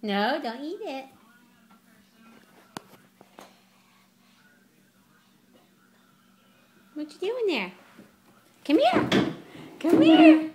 No, don't eat it. What you doing there? Come here. Come here.